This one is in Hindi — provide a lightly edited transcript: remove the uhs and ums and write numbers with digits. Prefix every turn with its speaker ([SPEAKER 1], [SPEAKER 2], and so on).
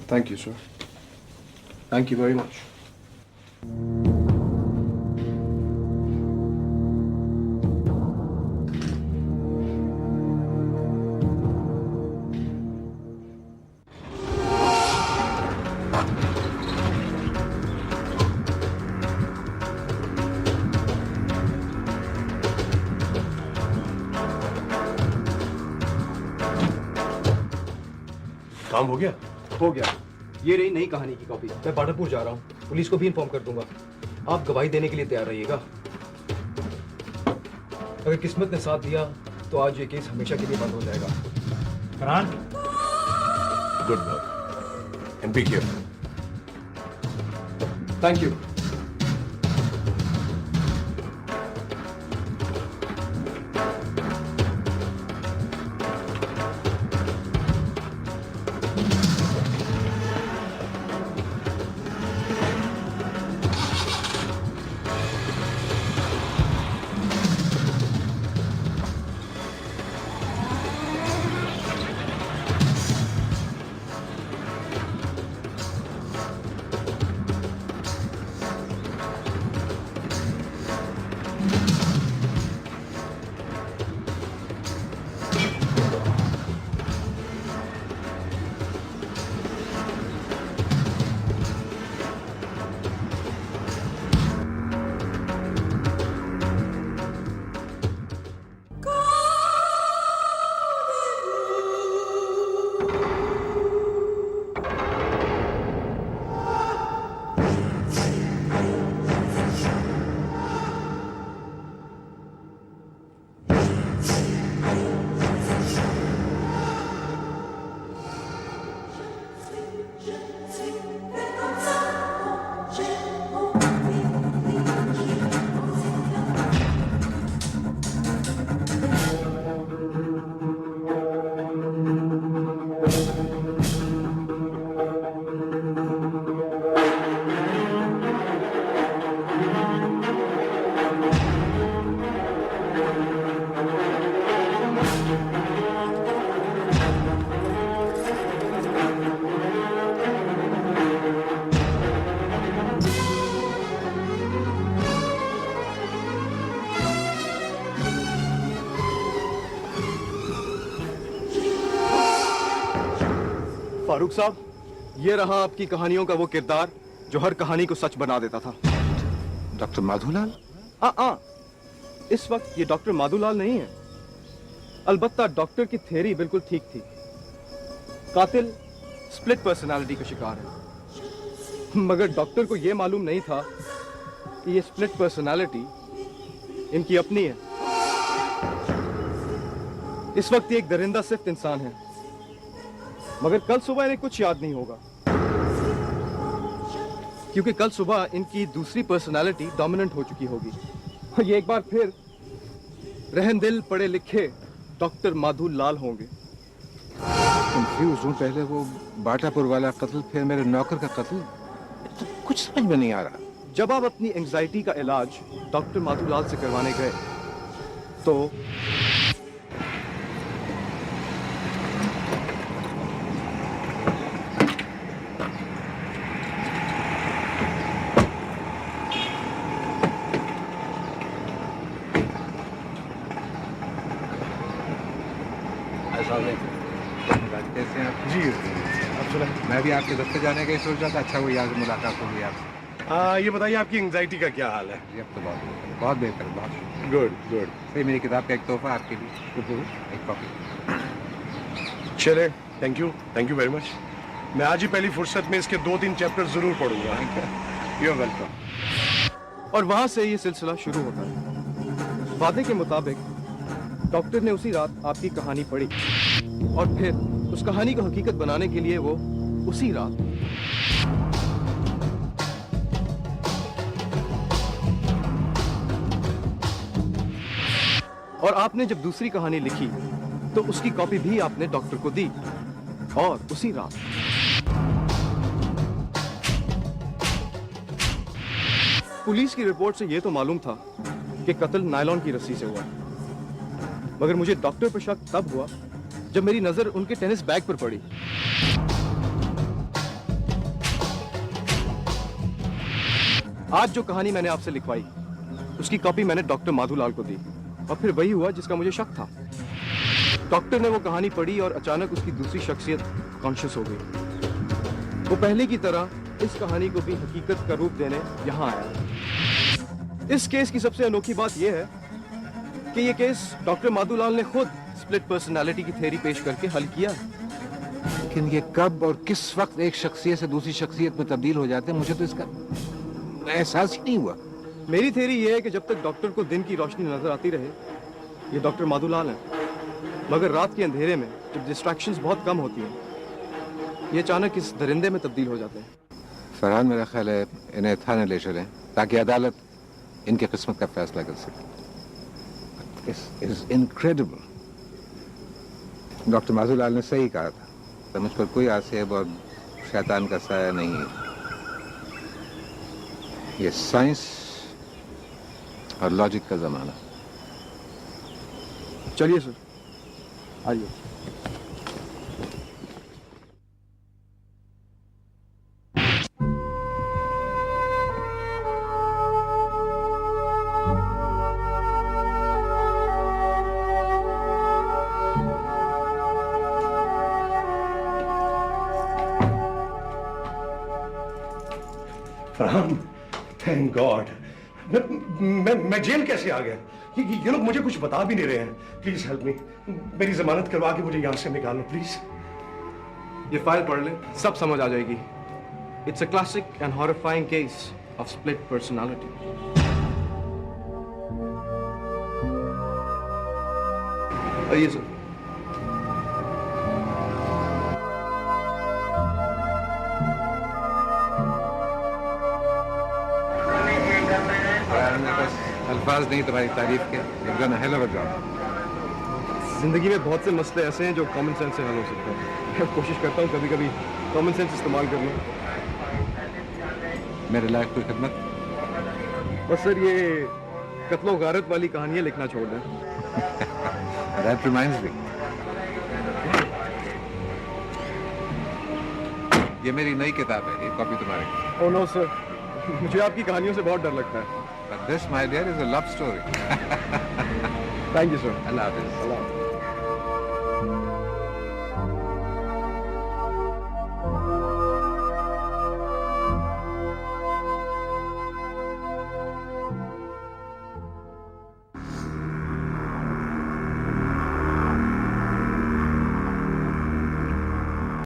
[SPEAKER 1] Thank you, sir. Thank you very much.
[SPEAKER 2] काम हो गया?
[SPEAKER 3] हो गया। ये रही नई कहानी की कॉपी। मैं बाडरपुर जा रहा हूँ, पुलिस को भी इन्फॉर्म कर दूंगा। आप गवाही देने के लिए तैयार रहिएगा। अगर किस्मत ने साथ दिया तो आज ये केस हमेशा के लिए बंद हो जाएगा।
[SPEAKER 4] Farhan,
[SPEAKER 2] good work and be careful.
[SPEAKER 3] Thank you. Farooq साहब, ये रहा आपकी कहानियों का वो किरदार जो हर कहानी को सच बना देता था।
[SPEAKER 1] डॉक्टर माधुलाल?
[SPEAKER 3] इस वक्त ये डॉक्टर माधुलाल नहीं है। अलबत्ता डॉक्टर की थ्योरी बिल्कुल ठीक थी। कातिल स्प्लिट पर्सनालिटी का शिकार है, मगर डॉक्टर को यह मालूम नहीं था कि ये स्प्लिट पर्सनालिटी इनकी अपनी है। इस वक्त ये एक दरिंदा सिर्फ इंसान है, मगर कल सुबह इन्हें कुछ याद नहीं होगा, क्योंकि कल सुबह इनकी दूसरी पर्सनालिटी डोमिनेंट हो चुकी होगी और ये एक बार फिर रहमदिल पढ़े लिखे डॉक्टर माधुलाल होंगे।
[SPEAKER 1] कंफ्यूज हूँ। पहले वो बाटापुर वाला कत्ल, फिर मेरे नौकर का कत्ल, तो कुछ समझ में नहीं आ रहा।
[SPEAKER 3] जब आप अपनी एंजाइटी का इलाज डॉक्टर माधुलाल से करवाने गए तो
[SPEAKER 1] कैसे हैं आप?
[SPEAKER 2] जी आप सुना?
[SPEAKER 1] मैं भी आपके दफ्तर जाने का ही सोच रहा था। अच्छा हुई आज मुलाकात हो गई आपसे।
[SPEAKER 2] ये बताइए आपकी एंजाइटी का क्या हाल है?
[SPEAKER 1] जी अब तो बहुत बेहतर, बहुत
[SPEAKER 2] गुड गुड।
[SPEAKER 1] सही। मेरी किताब का एक तोहफा आपके लिए, एक कॉपी।
[SPEAKER 2] चले, थैंक यू वेरी मच। मैं आज ही पहली फुर्सत में इसके 2-3 चैप्टर जरूर पढ़ूंगा।
[SPEAKER 1] You are welcome.
[SPEAKER 3] और वहां से ये सिलसिला शुरू होता है। वादे के मुताबिक डॉक्टर ने उसी रात आपकी कहानी पढ़ी और फिर उस कहानी को हकीकत बनाने के लिए वो उसी रात और आपने जब दूसरी कहानी लिखी तो उसकी कॉपी भी आपने डॉक्टर को दी और उसी रात। पुलिस की रिपोर्ट से यह तो मालूम था कि कत्ल नायलॉन की रस्सी से हुआ, मगर मुझे डॉक्टर पर शक तब हुआ जब मेरी नजर उनके टेनिस बैग पर पड़ी। आज जो कहानी मैंने आपसे लिखवाई उसकी कॉपी मैंने डॉक्टर माधुलाल को दी और फिर वही हुआ जिसका मुझे शक था। डॉक्टर ने वो कहानी पढ़ी और अचानक उसकी दूसरी शख्सियत कॉन्शियस हो गई। वो पहले की तरह इस कहानी को भी हकीकत का रूप देने यहाँ आया। इस केस की सबसे अनोखी बात यह है कि ये केस डॉक्टर माधुलाल ने खुद स्प्लिट पर्सनालिटी की थ्योरी पेश करके हल किया।
[SPEAKER 1] लेकिन ये कब और किस वक्त एक शख्सियत से दूसरी शख्सियत में तब्दील हो जाते हैं, मुझे तो इसका एहसास ही नहीं हुआ।
[SPEAKER 3] मेरी थ्योरी ये है कि जब तक डॉक्टर को दिन की रोशनी नजर आती रहे, ये डॉक्टर माधुलाल है, मगर रात के अंधेरे में जब डिस्ट्रैक्शंस बहुत कम होती हैं, ये अचानक इस दरिंदे में तब्दील हो जाते हैं।
[SPEAKER 1] फरहान, मेरा ख्याल है इन्हें थाने ले चलें ताकि अदालत इनकी किस्मत का फैसला कर सके। This is incredible. Doctor Madhulal ने सही कहा था, तो मुझ पर कोई आसेब और शैतान का साया नहीं है। ये साइंस और लॉजिक का जमाना।
[SPEAKER 3] चलिए सर, आइए।
[SPEAKER 2] Farhan, thank God. मैं जेल कैसे आ गया? ये लोग मुझे कुछ बता भी नहीं रहे हैं। प्लीज हेल्प मी, मेरी जमानत करवा के मुझे यहाँ से निकालो प्लीज।
[SPEAKER 3] ये फाइल पढ़ ले, सब समझ आ जाएगी। It's a classic and horrifying case of split personality. आइए सर।
[SPEAKER 1] अल्फाज नहीं तुम्हारी तारीफ के। You've done a hell of a job.
[SPEAKER 3] जिंदगी में बहुत से मसले ऐसे हैं जो कॉमन सेंस से हल हो सकते हैं। मैं कोशिश करता हूँ कभी कभी कॉमन सेंस इस्तेमाल कर लूँ।
[SPEAKER 1] मेरे लायक कोई खिदमत?
[SPEAKER 3] बस सर, ये कत्लो गारत वाली कहानियाँ लिखना छोड़ दें।
[SPEAKER 1] That reminds me. ये मेरी नई किताब है, ये कॉपी तुम्हारी।
[SPEAKER 3] ओह नो सर, मुझे आपकी कहानियों से बहुत डर लगता है।
[SPEAKER 1] But this, my dear, is a love story.
[SPEAKER 3] Thank you sir.
[SPEAKER 1] अल्लाह हाफिज़।